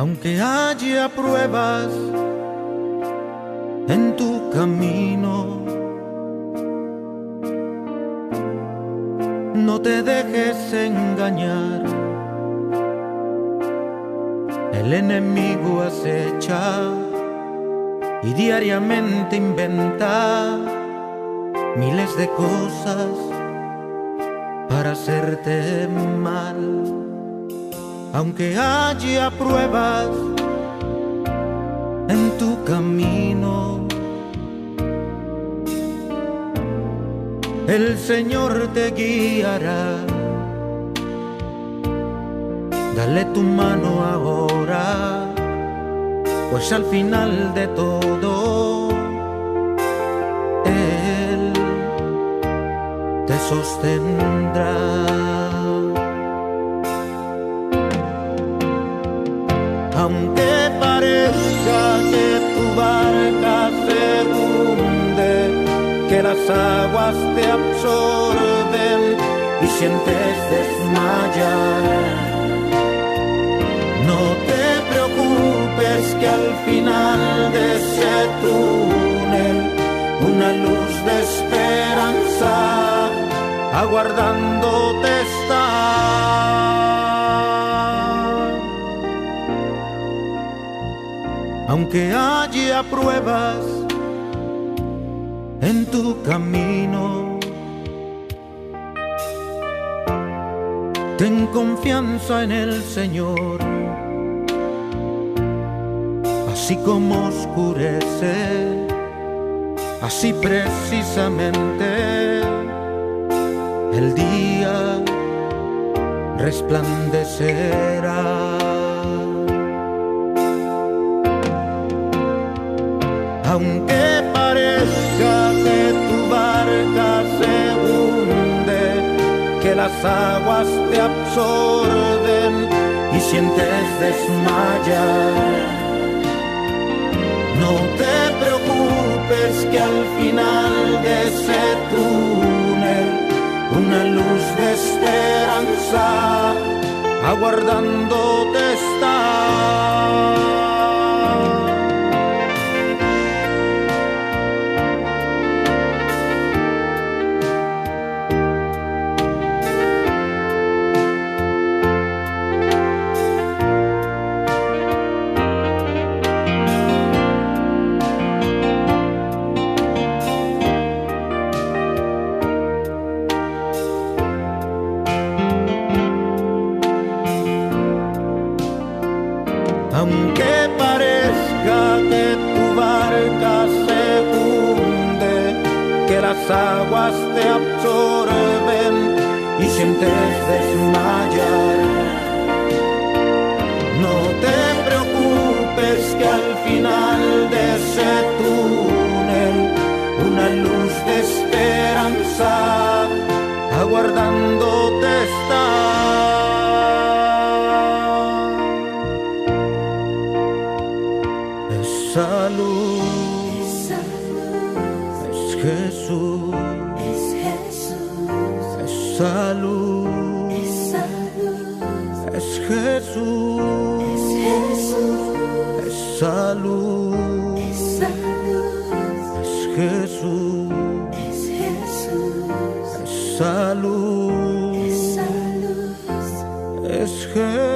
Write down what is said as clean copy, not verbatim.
Aunque haya pruebas en tu camino, no te dejes engañar. El enemigo acecha y diariamente inventa miles de cosas para hacerte mal. Aunque haya pruebas en tu camino, el Señor te guiará. Dale tu mano ahora, pues al final de todo Él te sostendrá. Aunque parezca que tu barca se hunde, que las aguas te absorben y sientes desmayar, no te preocupes, que al final de ese túnel una luz de esperanza aguardándote está. Aunque haya pruebas en tu camino, ten confianza en el Señor. Así como oscurece, así precisamente el día resplandecerá. Aunque parezca que tu barca se hunde, que las aguas te absorben y sientes desmayar, no te preocupes, que al final de ese túnel una luz de esperanza aguardándote está. Aunque parezca que tu barca se hunde, que las aguas te absorben y sientes desmayar, no te preocupes, que al final de ese túnel una luz de esperanza aguardándote está. Esa luz es Jesús, esa luz es Jesús, esa luz es Jesús, esa luz es Jesús.